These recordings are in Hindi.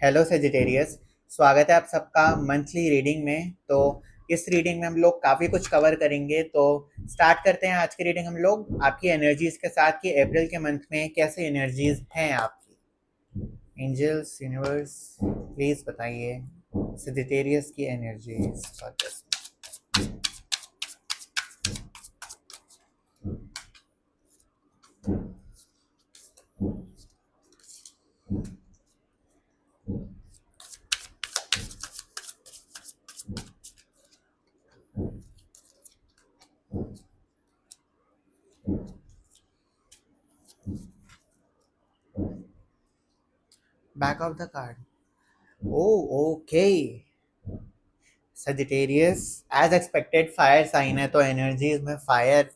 Hello Sagittarius. स्वागत है आप सबका मंथली रीडिंग में। तो इस रीडिंग में हम लोग काफ़ी कुछ कवर करेंगे। तो स्टार्ट करते हैं आज की रीडिंग हम लोग आपकी एनर्जीज के साथ कि अप्रैल के मंथ में कैसे एनर्जीज हैं आपकी। एंजल्स यूनिवर्स प्लीज़ बताइए सेजिटेरियस की energies for this. Back of the card. Oh okay. Sagittarius as expected fire sign है, तो एनर्जीज में फायर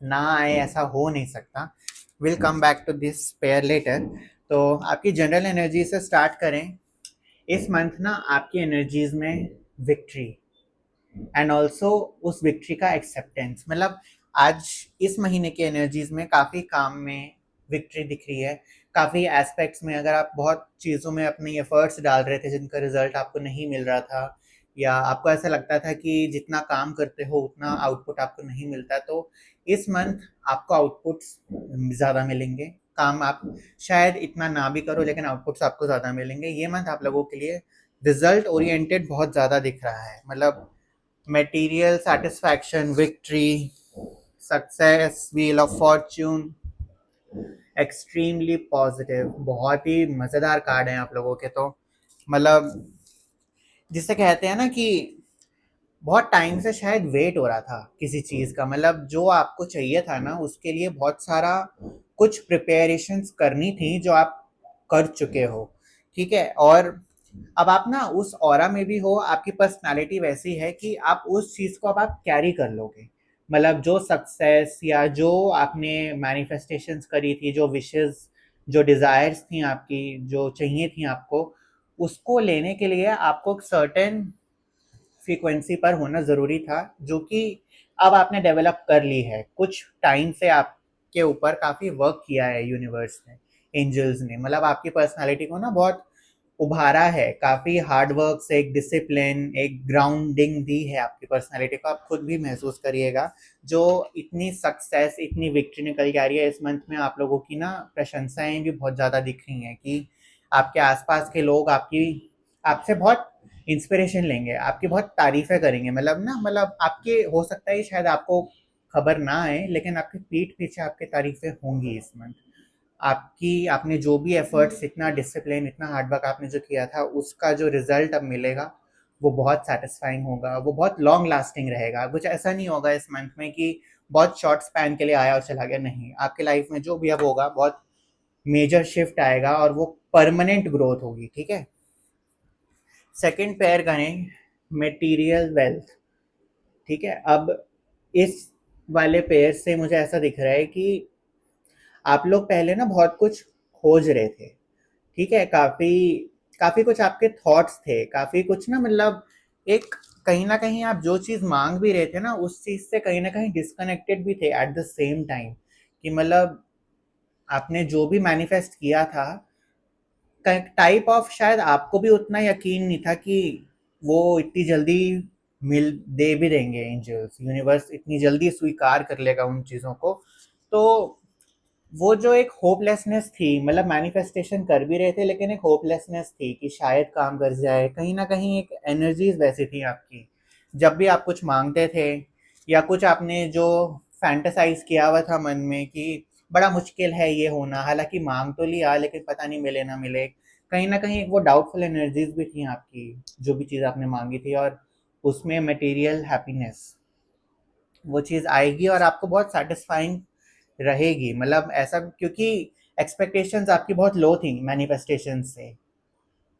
ना आए ऐसा हो नहीं सकता। Will come back to this pair later. तो आपकी जनरल एनर्जी से स्टार्ट करें। इस मंथ ना आपकी एनर्जीज में विक्ट्री एंड ऑल्सो उस विक्ट्री का एक्सेप्टेंस, मतलब आज इस महीने की एनर्जीज में काफ़ी काम में विक्ट्री दिख रही है। काफ़ी एस्पेक्ट्स में अगर आप बहुत चीज़ों में अपनी एफर्ट्स डाल रहे थे जिनका रिजल्ट आपको नहीं मिल रहा था, या आपको ऐसा लगता था कि जितना काम करते हो उतना आउटपुट आपको नहीं मिलता, तो इस मंथ आपको आउटपुट्स ज़्यादा मिलेंगे। काम आप शायद इतना ना भी करो लेकिन आउटपुट्स आपको ज़्यादा मिलेंगे। ये मंथ आप लोगों के लिए रिजल्ट ओरिएंटेड बहुत ज़्यादा दिख रहा है, मतलब material satisfaction, victory, success, wheel of fortune, extremely positive. बहुत ही मज़ेदार कार्ड हैं आप लोगों के। तो मतलब जिसे कहते हैं ना कि बहुत टाइम से शायद वेट हो रहा था किसी चीज़ का, मतलब जो आपको चाहिए था ना उसके लिए बहुत सारा कुछ प्रिपरेशंस करनी थी जो आप कर चुके हो। ठीक है, और अब आप ना उस ऑरा में भी हो, आपकी पर्सनालिटी वैसी है कि आप उस चीज़ को अब आप कैरी कर लोगे। मतलब जो सक्सेस या जो आपने मैनिफेस्टेशंस करी थी, जो विशेस, जो डिज़ायर्स थी आपकी, जो चाहिए थी आपको, उसको लेने के लिए आपको सर्टेन फ्रीक्वेंसी पर होना ज़रूरी था, जो कि अब आपने डेवलप कर ली है। कुछ टाइम से आपके ऊपर काफ़ी वर्क किया है यूनिवर्स ने, एंजल्स ने, मतलब आपकी पर्सनालिटी को ना बहुत उभारा है। काफ़ी हार्ड वर्क से एक डिसिप्लिन, एक ग्राउंडिंग दी है आपकी पर्सनालिटी को। आप खुद भी महसूस करिएगा। जो इतनी सक्सेस, इतनी विक्ट्री निकल के आ रही है इस मंथ में, आप लोगों की ना प्रशंसाएं भी बहुत ज़्यादा दिख रही हैं कि आपके आसपास के लोग आपकी आपसे बहुत इंस्पिरेशन लेंगे, आपकी बहुत तारीफ़ें करेंगे। मतलब ना, मतलब आपके हो सकता है शायद आपको खबर ना आए लेकिन आपकी पीठ पीछे आपकी तारीफ़ें होंगी इस मंथ। आपकी आपने जो भी एफर्ट्स, इतना डिसिप्लिन, इतना हार्डवर्क आपने जो किया था, उसका जो रिजल्ट अब मिलेगा वो बहुत सेटिस्फाइंग होगा, वो बहुत लॉन्ग लास्टिंग रहेगा। कुछ ऐसा नहीं होगा इस मंथ में कि बहुत शॉर्ट स्पैन के लिए आया और चला गया। नहीं, आपके लाइफ में जो भी अब होगा बहुत मेजर शिफ्ट आएगा और वो परमानेंट ग्रोथ होगी। ठीक है। सेकंड पेयर करें, मटेरियल वेल्थ। ठीक है, अब इस वाले पेयर से मुझे ऐसा दिख रहा है कि आप लोग पहले ना बहुत कुछ खोज रहे थे। ठीक है, काफ़ी काफ़ी कुछ आपके थॉट्स थे, काफ़ी कुछ ना, मतलब एक कहीं ना कहीं आप जो चीज़ मांग भी रहे थे ना उस चीज़ से कहीं ना कहीं डिस्कनेक्टेड भी थे एट द सेम टाइम। कि मतलब आपने जो भी मैनिफेस्ट किया था, टाइप ऑफ शायद आपको भी उतना यकीन नहीं था कि वो इतनी जल्दी मिल दे भी देंगे, एंजल्स यूनिवर्स इतनी जल्दी स्वीकार कर लेगा उन चीज़ों को। तो वो जो एक होपलेसनेस थी, मतलब मैनिफेस्टेशन कर भी रहे थे लेकिन एक होपलेसनेस थी कि शायद काम कर जाए, कहीं ना कहीं एक एनर्जीज वैसी थी आपकी। जब भी आप कुछ मांगते थे या कुछ आपने जो फैंटेसाइज किया हुआ था मन में कि बड़ा मुश्किल है ये होना, हालांकि मांग तो लिया लेकिन पता नहीं मिले ना मिले, कहीं ना कहीं वो डाउटफुल एनर्जीज भी थी आपकी जो भी चीज़ आपने मांगी थी। और उसमें मटेरियल हैप्पीनेस, वो चीज़ आएगी और आपको बहुत सेटिस्फाइंग रहेगी। मतलब ऐसा क्योंकि एक्सपेक्टेशंस आपकी बहुत लो थी मैनिफेस्टेशन से,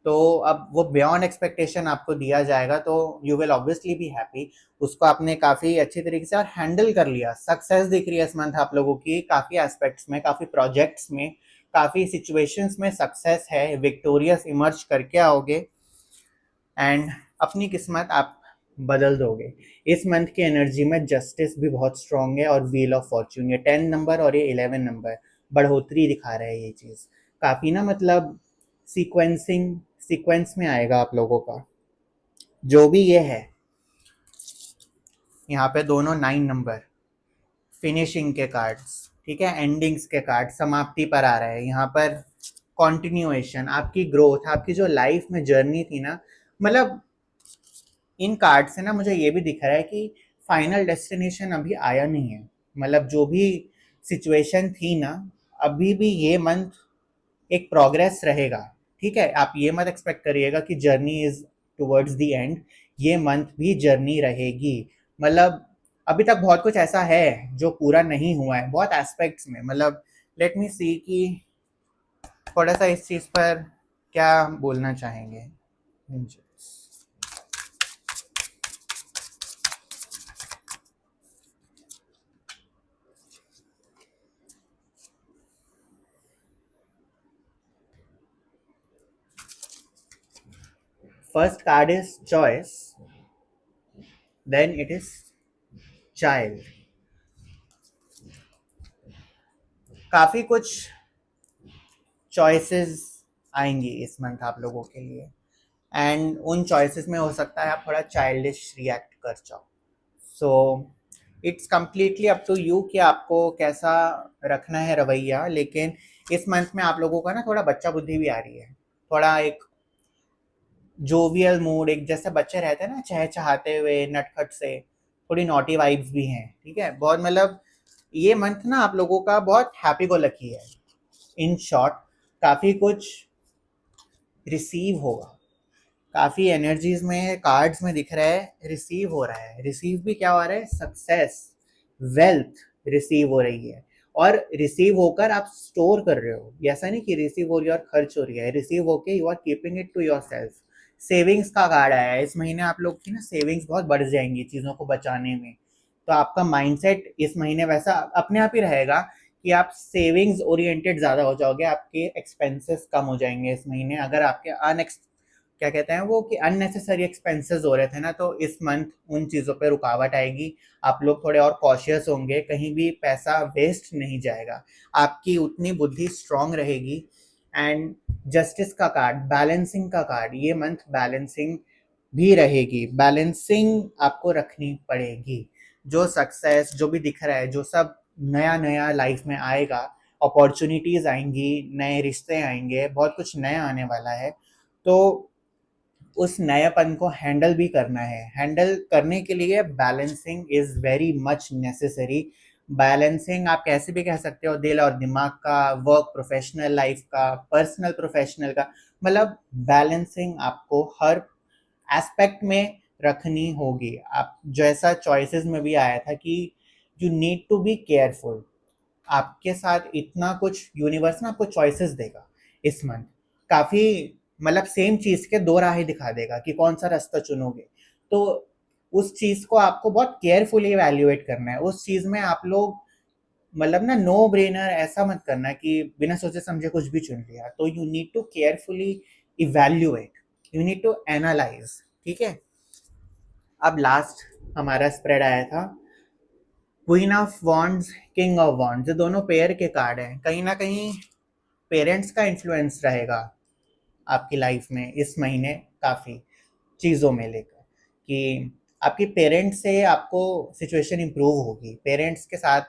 तो अब वो बियॉन्ड एक्सपेक्टेशन आपको दिया जाएगा, तो you will obviously be happy. उसको आपने काफ़ी अच्छी तरीके से और हैंडल कर लिया। सक्सेस दिख रही है इस मंथ आप लोगों की काफ़ी एस्पेक्ट्स में, काफ़ी प्रोजेक्ट्स में, काफ़ी सिचुएशंस में सक्सेस है। विक्टोरियस इमर्ज करके आओगे एंड अपनी किस्मत आप बदल दोगे। इस मंथ की एनर्जी में जस्टिस भी बहुत स्ट्रांग है और व्हील ऑफ फॉर्च्यून, ये 10 नंबर और ये 11 नंबर बढ़ोतरी दिखा रहा है। ये चीज़ काफ़ी ना, मतलब सीक्वेंसिंग सीक्वेंस में आएगा आप लोगों का, जो भी ये है। यहाँ पे दोनों 9 नंबर फिनिशिंग के कार्ड्स, ठीक है, एंडिंग्स के कार्ड, समाप्ति पर आ रहा है। यहाँ पर कॉन्टिन्यूएशन, आपकी ग्रोथ, आपकी जो लाइफ में जर्नी थी ना, मतलब इन कार्ड से ना मुझे ये भी दिख रहा है कि फाइनल डेस्टिनेशन अभी आया नहीं है। मतलब जो भी सिचुएशन थी ना, अभी भी ये मंथ एक प्रोग्रेस रहेगा। ठीक है, आप ये मत एक्सपेक्ट करिएगा कि journey is towards the end, ये मंथ भी जर्नी रहेगी। मतलब अभी तक बहुत कुछ ऐसा है जो पूरा नहीं हुआ है बहुत एस्पेक्ट्स में। मतलब लेट मी सी कि थोड़ा सा इस चीज़ पर क्या बोलना चाहेंगे। First card is choice, then it is child. काफ़ी कुछ चॉइसेस आएंगी इस मंथ आप लोगों के लिए, एंड उन चॉइसेस में हो सकता है आप थोड़ा चाइल्डिश रिएक्ट कर जाओ। So it's completely up to you कि आपको कैसा रखना है रवैया। लेकिन इस मंथ में आप लोगों का ना थोड़ा बच्चा बुद्धि भी आ रही है, थोड़ा एक जोवियल मूड, एक जैसे बच्चे रहते हैं ना चहचहाते हुए नटखट से, थोड़ी नॉटी वाइब्स भी हैं। ठीक है, बहुत मतलब ये मंथ ना आप लोगों का बहुत हैप्पी गो लकी है। इन शॉर्ट, काफ़ी कुछ रिसीव होगा, काफ़ी एनर्जीज में कार्ड्स में दिख रहा है रिसीव हो रहा है। रिसीव भी क्या हो रहा है, सक्सेस, वेल्थ रिसीव हो रही है। और रिसीव होकर आप स्टोर कर रहे हो, ऐसा नहीं कि रिसीव हो रही है और खर्च हो रही है। रिसीव होके you are keeping it to yourself. Savings का कार्ड आया है, इस महीने आप लोग की ना सेविंग्स बहुत बढ़ जाएंगी चीज़ों को बचाने में। तो आपका माइंडसेट इस महीने वैसा अपने आप ही रहेगा कि आप सेविंग्स ओरिएंटेड ज़्यादा हो जाओगे, आपके एक्सपेंसेस कम हो जाएंगे इस महीने। अगर आपके क्या कहते हैं वो कि अननेसेसरी एक्सपेंसेस हो रहे थे ना, तो इस मंथ उन चीज़ों पे रुकावट आएगी। आप लोग थोड़े और कॉशियस होंगे, कहीं भी पैसा वेस्ट नहीं जाएगा, आपकी उतनी बुद्धि स्ट्रांग रहेगी। एंड जस्टिस का कार्ड, बैलेंसिंग का कार्ड, ये मंथ बैलेंसिंग भी रहेगी। बैलेंसिंग आपको रखनी पड़ेगी। जो सक्सेस जो भी दिख रहा है, जो सब नया नया लाइफ में आएगा, अपॉर्चुनिटीज़ आएंगी, नए रिश्ते आएंगे, बहुत कुछ नया आने वाला है। तो उस नयापन को हैंडल भी करना है। हैंडल करने के लिए balancing is very much necessary. Balancing आप कैसे भी कह सकते हो, दिल और दिमाग का, वर्क प्रोफेशनल लाइफ का, पर्सनल प्रोफेशनल का। मतलब बैलेंसिंग आपको हर एस्पेक्ट में रखनी होगी। आप जैसा चॉइसेस में भी आया था कि you need to be careful. आपके साथ इतना कुछ यूनिवर्स ना आपको चॉइसेस देगा इस मंथ। काफ़ी मतलब सेम चीज़ के दो राहें दिखा देगा कि कौन सा रास्ता चुनोगे। तो उस चीज़ को आपको बहुत केयरफुली इवैल्यूएट करना है। उस चीज़ में आप लोग मतलब ना नो ब्रेनर ऐसा मत करना कि बिना सोचे समझे कुछ भी चुन लिया। तो you need to carefully evaluate, you need to analyse. ठीक है, अब लास्ट हमारा स्प्रेड आया था queen of wands, king of wands. ये दोनों पेयर के कार्ड हैं। कहीं ना कहीं पेरेंट्स का इन्फ्लुएंस रहेगा आपकी लाइफ में इस महीने, काफ़ी चीज़ों में लेकर कि आपकी पेरेंट्स से आपको सिचुएशन इम्प्रूव होगी। पेरेंट्स के साथ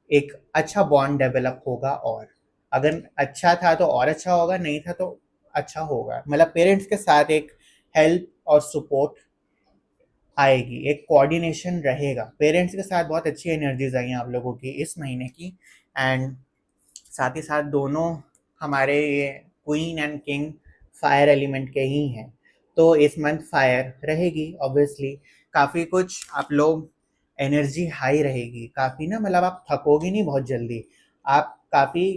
एक अच्छा बॉन्ड डेवलप होगा, और अगर अच्छा था तो और अच्छा होगा, नहीं था तो अच्छा होगा। मतलब पेरेंट्स के साथ एक हेल्प और सपोर्ट आएगी, एक कोऑर्डिनेशन रहेगा। पेरेंट्स के साथ बहुत अच्छी एनर्जीज आई हैं आप लोगों की इस महीने की। एंड साथ ही साथ दोनों हमारे ये queen and king fire element के ही हैं, तो इस मंथ फायर रहेगी ऑब्वियसली। काफ़ी कुछ आप लोग एनर्जी हाई रहेगी, काफ़ी ना मतलब आप थकोगे नहीं बहुत जल्दी। आप काफ़ी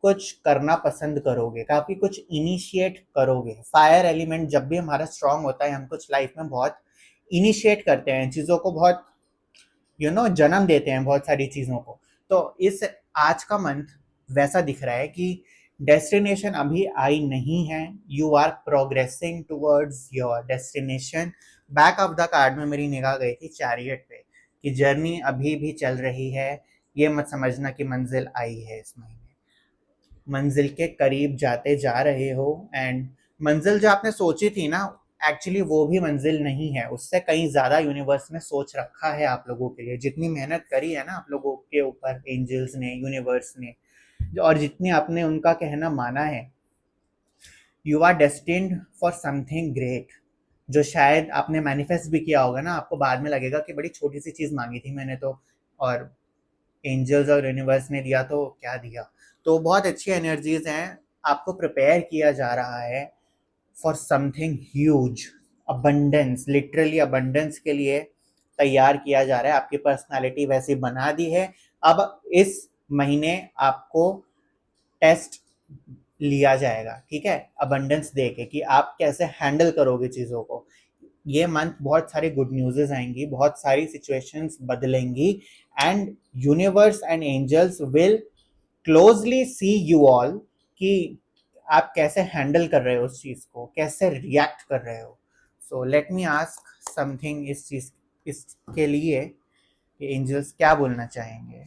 कुछ करना पसंद करोगे, काफ़ी कुछ इनिशिएट करोगे। फायर एलिमेंट जब भी हमारा स्ट्रांग होता है, हम कुछ लाइफ में बहुत इनिशिएट करते हैं चीज़ों को, बहुत जन्म देते हैं बहुत सारी चीज़ों को। तो इस आज का मंथ वैसा दिख रहा है कि डेस्टिनेशन अभी आई नहीं है, you are progressing towards your destination. Back of the card में मेरी निगाह गई थी चैरियट पे कि जर्नी अभी भी चल रही है, ये मत समझना कि मंजिल आई है इस महीने। मंजिल के करीब जाते जा रहे हो, एंड मंजिल जो आपने सोची थी ना, एक्चुअली वो भी मंजिल नहीं है, उससे कहीं ज़्यादा यूनिवर्स ने सोच रखा है आप लोगों के लिए। जितनी मेहनत करी है ना आप लोगों के ऊपर एंजल्स ने, यूनिवर्स ने, और जितनी आपने उनका कहना माना है, you are destined for something great, जो शायद आपने मैनिफेस्ट भी किया होगा ना। आपको बाद में लगेगा कि बड़ी छोटी सी चीज़ मांगी थी मैंने तो, और एंजल्स और यूनिवर्स ने दिया तो क्या दिया। तो बहुत अच्छी एनर्जीज हैं, आपको प्रिपेयर किया जा रहा है for something huge, abundance, literally abundance के लिए तैयार किया जा रहा है। आपकी पर्सनालिटी वैसी बना दी है। अब इस महीने आपको टेस्ट लिया जाएगा, ठीक है, अबंडेंस दे के, कि आप कैसे हैंडल करोगे चीज़ों को। ये मंथ बहुत सारी गुड न्यूज़ेस आएंगी, बहुत सारी सिचुएशंस बदलेंगी, and universe and angels will closely see you all, कि आप कैसे हैंडल कर रहे हो उस चीज़ को, कैसे रिएक्ट कर रहे हो। So let me ask something इस चीज़, इसके लिए कि एंजल्स क्या बोलना चाहेंगे।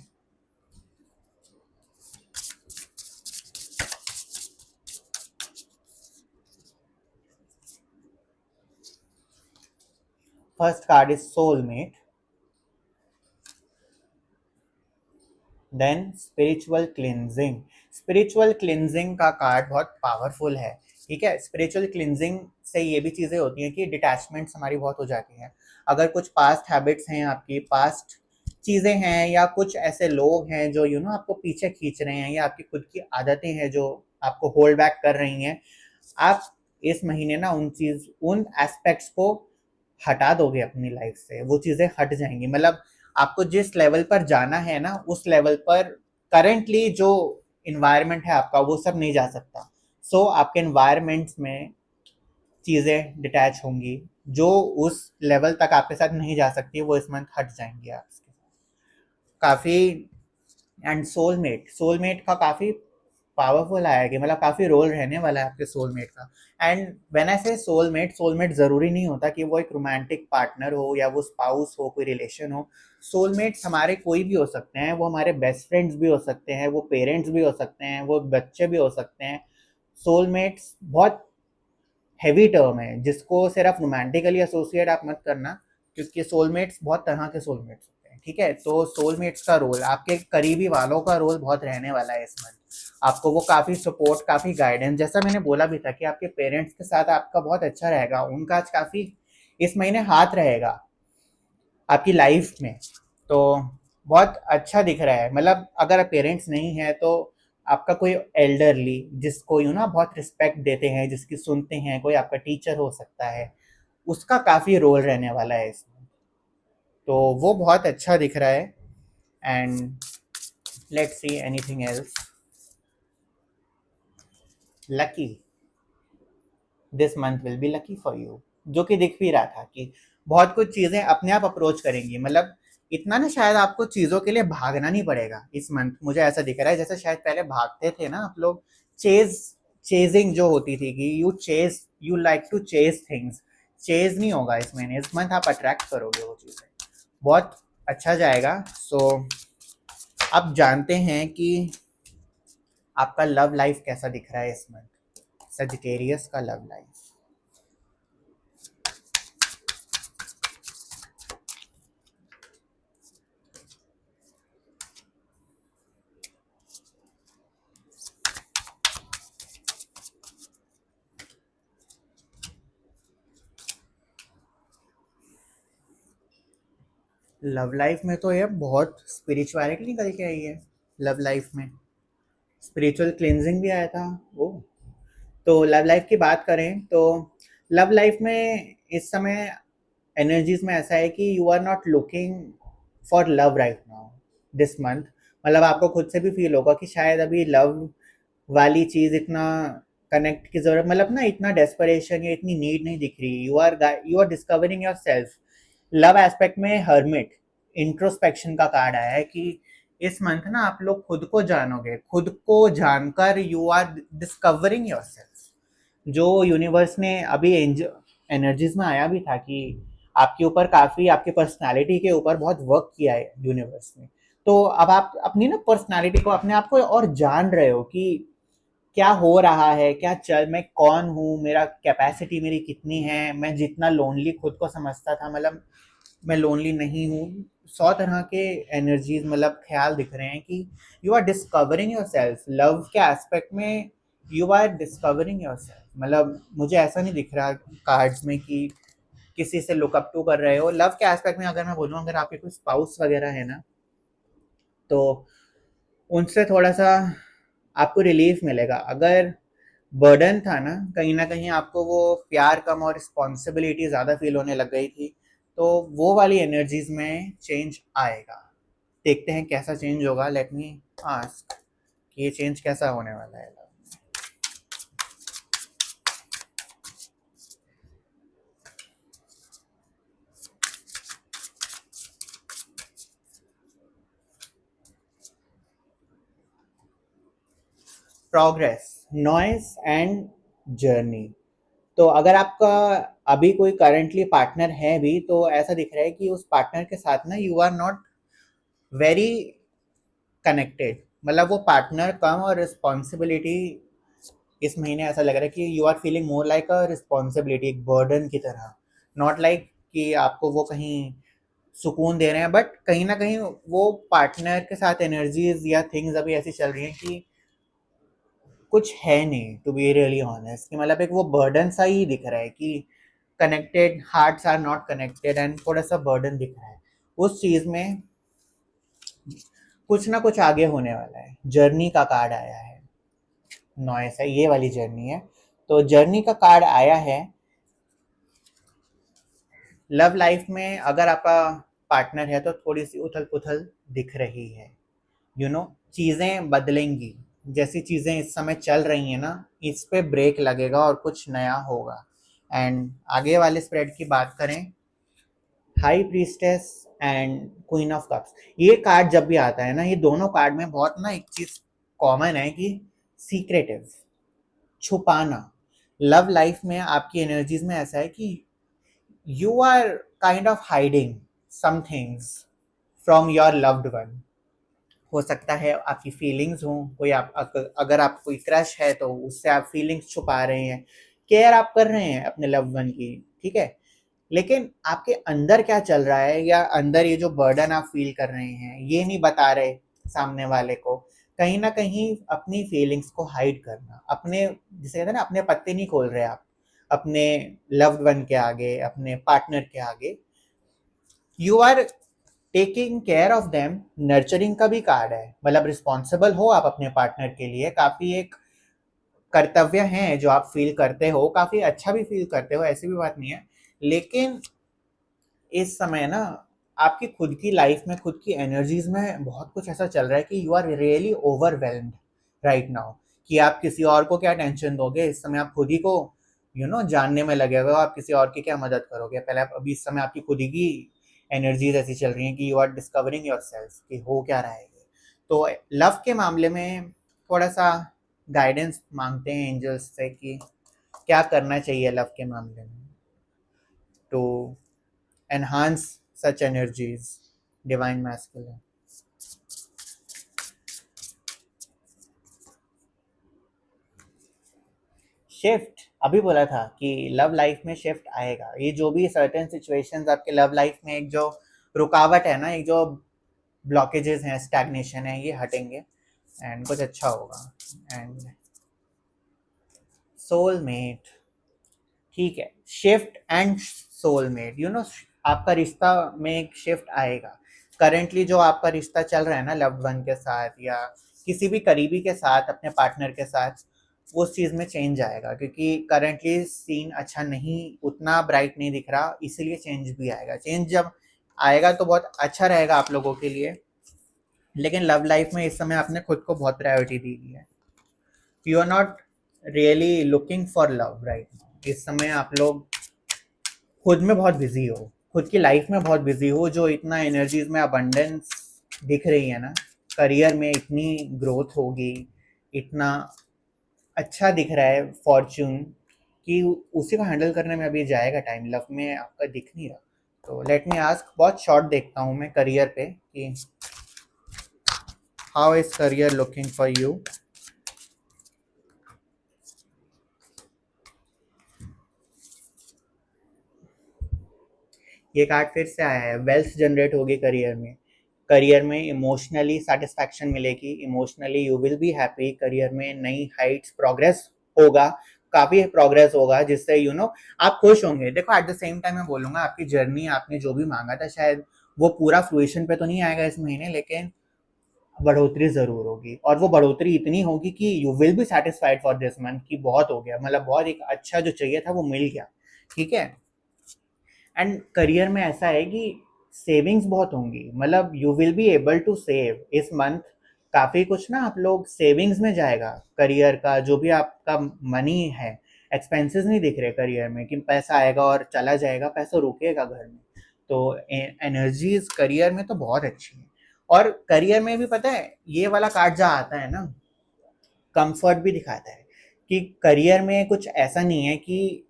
First card is soulmate, then spiritual cleansing. Spiritual cleansing का कार्ड बहुत पावरफुल है, ठीक है। स्पिरिचुअल क्लिनजिंग से ये भी चीज़ें होती हैं कि डिटैचमेंट्स हमारी बहुत हो जाती हैं। अगर कुछ पास्ट हैबिट्स हैं, आपकी पास्ट चीज़ें हैं, या कुछ ऐसे लोग हैं जो आपको पीछे खींच रहे हैं, या आपकी खुद की आदतें हैं जो आपको होल्ड बैक कर रही हैं, आप इस महीने ना उन एस्पेक्ट्स को हटा दोगे अपनी लाइफ से, वो चीज़ें हट जाएंगी। मतलब आपको जिस लेवल पर जाना है ना, उस लेवल पर करंटली जो इन्वायरमेंट है आपका, वो सब नहीं जा सकता। सो आपके इन्वायरमेंट्स में चीज़ें डिटैच होंगी जो उस लेवल तक आपके साथ नहीं जा सकती, वो इस मंथ हट जाएंगी आपके काफ़ी। एंड सोलमेट, सोलमेट का काफ़ी पावरफुल आया कि मतलब काफ़ी रोल रहने वाला है आपके सोलमेट का। एंड व्हेन आई से सोलमेट, सोलमेट ज़रूरी नहीं होता कि वो एक रोमांटिक पार्टनर हो, या वो स्पाउस हो, कोई रिलेशन हो। सोलमेट्स हमारे कोई भी हो सकते हैं, वो हमारे बेस्ट फ्रेंड्स भी हो सकते हैं, वो पेरेंट्स भी हो सकते हैं, वो बच्चे भी हो सकते हैं। सोलमेट्स बहुत हैवी टर्म है, जिसको सिर्फ रोमांटिकली एसोसिएट आप मत करना, क्योंकि सोलमेट्स बहुत तरह के सोलमेट्स होते हैं, ठीक है। तो सोलमेट्स का रोल, आपके करीबी वालों का रोल बहुत रहने वाला है इस मंथ। आपको वो काफ़ी सपोर्ट, काफ़ी गाइडेंस, जैसा मैंने बोला भी था कि आपके पेरेंट्स के साथ आपका बहुत अच्छा रहेगा, उनका आज काफ़ी इस महीने हाथ रहेगा आपकी लाइफ में। तो बहुत अच्छा दिख रहा है। मतलब अगर पेरेंट्स नहीं है तो आपका कोई एल्डरली, जिसको बहुत रिस्पेक्ट देते हैं, जिसकी सुनते हैं, कोई आपका टीचर हो सकता है, उसका काफ़ी रोल रहने वाला है इसमें। तो वो बहुत अच्छा दिख रहा है। And let's see anything else. Lucky, this month will be lucky for you, जो कि दिख भी रहा था कि बहुत कुछ चीज़ें अपने आप अप्रोच करेंगी। मतलब इतना ना, शायद आपको चीज़ों के लिए भागना नहीं पड़ेगा इस मंथ। मुझे ऐसा दिख रहा है जैसे शायद पहले भागते थे ना आप लोग, चेज चेजिंग जो होती थी, कि you like to chase things, chase नहीं होगा इस महीने। इस मंथ आप अट्रैक्ट करोगे वो चीज़ें, बहुत अच्छा जाएगा। सो अब जानते हैं कि आपका लव लाइफ कैसा दिख रहा है इस मंथ, सजिटेरियस का लव लाइफ। लव लाइफ में तो ये बहुत स्पिरिचुअलिटी निकल के आई है। लव लाइफ में स्पिरिचुअल क्लिनजिंग भी आया था वो। तो लव लाइफ की बात करें तो लव लाइफ में इस समय एनर्जीज में ऐसा है कि you are not looking for love right now this month. मतलब आपको खुद से भी फील होगा कि शायद अभी लव वाली चीज़ इतना कनेक्ट की जरूरत, मतलब ना इतना डेस्परेशन या इतनी नीड नहीं दिख रही। You are discovering yourself. Love aspect में हर्मिट, इंट्रोस्पेक्शन का कार्ड आया है कि इस मंथ ना आप लोग खुद को जानोगे, खुद को जानकर you are discovering yourself. जो यूनिवर्स ने अभी एनर्जीज में आया भी था कि आपके ऊपर काफ़ी, आपकी पर्सनालिटी के ऊपर बहुत वर्क किया है यूनिवर्स ने। तो अब आप अपनी ना पर्सनालिटी को, अपने आप को और जान रहे हो कि क्या हो रहा है, क्या चल, मैं कौन हूँ, मेरा कैपेसिटी मेरी कितनी है, मैं जितना लोनली खुद को समझता था, मतलब मैं लोनली नहीं हूँ। 100 तरह के एनर्जीज, मतलब ख्याल दिख रहे हैं कि you are discovering yourself. Love के एस्पेक्ट में you are discovering yourself. मतलब मुझे ऐसा नहीं दिख रहा कार्ड्स में कि किसी से लुकअप टू कर रहे हो। लव के एस्पेक्ट में अगर मैं बोलूँ, अगर आपके कोई स्पाउस वगैरह है ना, तो उनसे थोड़ा सा आपको रिलीफ मिलेगा। अगर बर्डन था ना कहीं आपको वो प्यार कम और रिस्पॉन्सिबिलिटी ज़्यादा फील होने लग गई थी, तो वो वाली एनर्जीज में चेंज आएगा। देखते हैं कैसा चेंज होगा। लेट मी आस्क कि ये चेंज कैसा होने वाला है। Progress, noise and journey. तो अगर आपका अभी कोई करंटली पार्टनर है भी, तो ऐसा दिख रहा है कि उस पार्टनर के साथ ना you are not very connected. मतलब वो पार्टनर कम और रिस्पॉन्सिबिलिटी, इस महीने ऐसा लग रहा है कि you are feeling more like a responsibility, एक बर्डन की तरह। नॉट लाइक कि आपको वो कहीं सुकून दे रहे हैं, बट कहीं ना कहीं वो पार्टनर के साथ एनर्जीज या थिंग्स अभी ऐसी चल रही हैं कि कुछ है नहीं, टू बी रियली ऑनेस्ट। कि मतलब एक वो बर्डन सा ही दिख रहा है कि connected hearts are not connected, and थोड़ा सा बर्डन दिख रहा है उस चीज में। कुछ ना कुछ आगे होने वाला है। जर्नी का कार्ड आया है, नॉइस है, ये वाली जर्नी है। तो जर्नी का कार्ड आया है। लव लाइफ में अगर आपका पार्टनर है तो थोड़ी सी उथल पुथल दिख रही है। यू नो, चीज़ें बदलेंगी। जैसी चीज़ें इस समय चल रही हैं ना, इस पे ब्रेक लगेगा और कुछ नया होगा। एंड आगे वाले स्प्रेड की बात करें, high priestess and queen of cups, ये कार्ड जब भी आता है ना, ये दोनों कार्ड में बहुत ना एक चीज़ कॉमन है कि सीक्रेटिव, छुपाना। लव लाइफ में आपकी एनर्जीज में ऐसा है कि you are kind of hiding some things from your loved one. हो सकता है आपकी फीलिंग्स हो, कोई अगर आप कोई क्रश है तो उससे आप फीलिंग्स छुपा रहे हैं, केयर आप कर रहे हैं अपने लव वन की, ठीक है। लेकिन आपके अंदर क्या चल रहा है, या अंदर ये जो बर्डन आप फील कर रहे हैं, ये नहीं बता रहे सामने वाले को। कहीं ना कहीं अपनी फीलिंग्स को हाइड करना, अपने जिसे कहते हैं ना, अपने पत्ते नहीं खोल रहे आप अपने लव्ड वन के आगे, अपने पार्टनर के आगे। You are taking care of them. Nurturing का भी कार्ड है, मतलब रिस्पॉन्सिबल हो आप अपने पार्टनर के लिए। काफी एक कर्तव्य है जो आप फील करते हो, काफी अच्छा भी फील करते हो, ऐसी भी बात नहीं है। लेकिन इस समय ना आपकी खुद की लाइफ में, खुद की एनर्जीज में बहुत कुछ ऐसा चल रहा है कि you are really overwhelmed right now. कि आप किसी और को क्या टेंशन दोगे इस समय, आप खुद ही को जानने में लगे हुए हो। आप किसी और की क्या मदद करोगे, पहले आप, अभी इस समय आपकी खुद ही की एनर्जीज ऐसी चल रही हैं कि you are discovering yourself कि हो क्या रहा है ये। तो लव के मामले में थोड़ा सा गाइडेंस मांगते हैं एंजल्स से कि क्या करना चाहिए लव के मामले में to enhance such energies, divine masculine. Shift, अभी बोला था कि लव लाइफ में शिफ्ट आएगा। ये जो भी सर्टेन सिचुएशंस आपके लव लाइफ में, एक जो रुकावट है ना, एक जो ब्लॉकेजेस हैं, स्टैग्नेशन है, ये हटेंगे एंड कुछ अच्छा होगा। एंड सोलमेट, ठीक है, शिफ्ट एंड सोलमेट, आपका रिश्ता में एक शिफ्ट आएगा। करेंटली जो आपका रिश्ता चल रहा है ना लव्ड वन के साथ, या किसी भी करीबी के साथ, अपने पार्टनर के साथ, उस चीज़ में चेंज आएगा। क्योंकि करेंटली सीन अच्छा नहीं, उतना ब्राइट नहीं दिख रहा, इसीलिए चेंज भी आएगा। चेंज जब आएगा तो बहुत अच्छा रहेगा आप लोगों के लिए। लेकिन लव लाइफ में इस समय आपने खुद को बहुत प्रायोरिटी दी है। You are not really looking for love right. इस समय आप लोग खुद में बहुत बिजी हो, खुद की लाइफ में बहुत बिजी हो, जो इतना एनर्जीज में अबंडेंस दिख रही है ना, करियर में इतनी ग्रोथ होगी, इतना अच्छा दिख रहा है फॉर्च्यून, कि उसी को हैंडल करने में अभी जाएगा टाइम। लव में आपका दिख नहीं रहा। तो लेट मी आस्क, बहुत शॉर्ट देखता हूँ मैं करियर पे कि how is career looking for you. ये कार्ड फिर से आया है, वेल्थ जनरेट होगी करियर में। करियर में इमोशनली सेटिस्फैक्शन मिलेगी, emotionally you will be happy, career में नई हाइट्स प्रोग्रेस होगा, काफी प्रोग्रेस होगा, जिससे आप खुश होंगे। देखो एट द सेम टाइम मैं बोलूंगा आपकी जर्नी, आपने जो भी मांगा था शायद वो पूरा फ्रूइशन पे तो नहीं आएगा इस महीने, लेकिन बढ़ोतरी जरूर होगी, और वो बढ़ोतरी इतनी होगी कि you will be satisfied for this month कि बहुत हो गया, मतलब बहुत एक अच्छा जो चाहिए था वो मिल गया। ठीक है। एंड करियर में ऐसा है कि सेविंग्स बहुत होंगी, मतलब you will be able to save इस मंथ। काफ़ी कुछ ना आप लोग सेविंग्स में जाएगा करियर का, जो भी आपका मनी है। एक्सपेंसेस नहीं दिख रहे करियर में कि पैसा आएगा और चला जाएगा, पैसा रुकेगा घर में। तो एनर्जीज करियर में तो बहुत अच्छी है। और करियर में भी पता है ये वाला कार्ड जहाँ आता है ना, कंफर्ट भी दिखाता है कि करियर में कुछ ऐसा नहीं है कि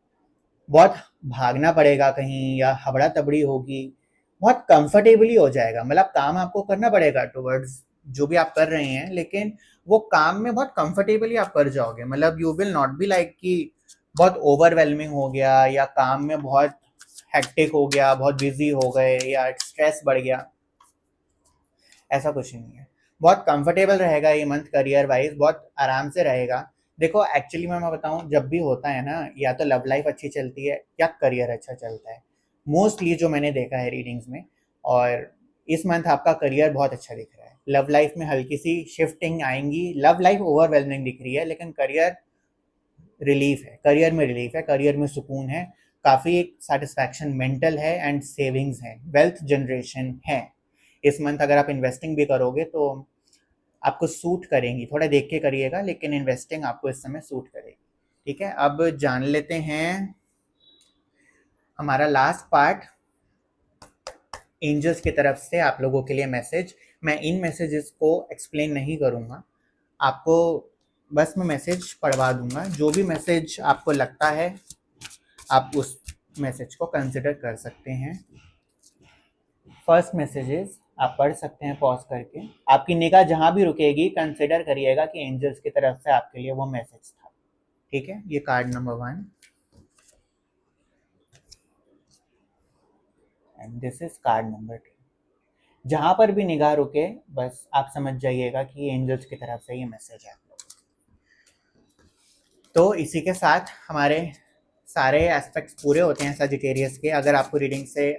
बहुत भागना पड़ेगा कहीं या हबड़ा तबड़ी होगी, बहुत कंफर्टेबली हो जाएगा। मतलब काम आपको करना पड़ेगा टुवर्ड्स जो भी आप कर रहे हैं, लेकिन वो काम में बहुत कंफर्टेबली आप कर जाओगे। मतलब you will not be like कि बहुत ओवरवेलमिंग हो गया या काम में बहुत हेक्टिक हो गया, बहुत बिजी हो गए या स्ट्रेस बढ़ गया, ऐसा कुछ नहीं है। बहुत कंफर्टेबल रहेगा ये मंथ करियर वाइज, बहुत आराम से रहेगा। देखो एक्चुअली मैं बताऊं, जब भी होता है ना, या तो लव लाइफ अच्छी चलती है या करियर अच्छा चलता है, मोस्टली जो मैंने देखा है रीडिंग्स में। और इस मंथ आपका करियर बहुत अच्छा दिख रहा है, लव लाइफ में हल्की सी शिफ्टिंग आएंगी, लव लाइफ ओवरवेलमिंग दिख रही है, लेकिन करियर रिलीफ है, करियर में रिलीफ है, करियर में सुकून है, काफ़ी एक सेटिस्फैक्शन मेंटल है, एंड सेविंग्स है, वेल्थ जनरेशन है। इस मंथ अगर आप इन्वेस्टिंग भी करोगे तो आपको सूट करेंगी, थोड़ा देख के करिएगा, लेकिन इन्वेस्टिंग आपको इस समय सूट करेगी। ठीक है, अब जान लेते हैं हमारा लास्ट पार्ट, एंजल्स की तरफ से आप लोगों के लिए मैसेज। मैं इन मैसेजेस को एक्सप्लेन नहीं करूँगा, आपको बस मैं मैसेज पढ़वा दूंगा। जो भी मैसेज आपको लगता है आप उस मैसेज को कंसिडर कर सकते हैं। फर्स्ट मैसेजेस आप पढ़ सकते हैं पॉज करके, आपकी निगाह जहां भी रुकेगी कंसिडर करिएगा कि एंजल्स की तरफ से आपके लिए वो मैसेज था। ठीक है, ये card number 1 and this is called number 2। जहां पर भी निगाह रुके बस आप समझ जाइएगा कि एंजल्स की तरफ से ये मैसेज है आप लोग। तो इसी के साथ हमारे सारे एस्पेक्ट्स पूरे होते हैं सजिटेरियस के। अगर आपको रीडिंग से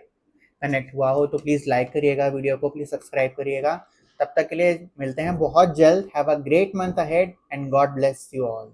कनेक्ट हुआ हो तो प्लीज़ लाइक करिएगा वीडियो को, प्लीज़ सब्सक्राइब करिएगा। तब तक के लिए मिलते हैं बहुत जल्द। Have a great month ahead and God bless you all.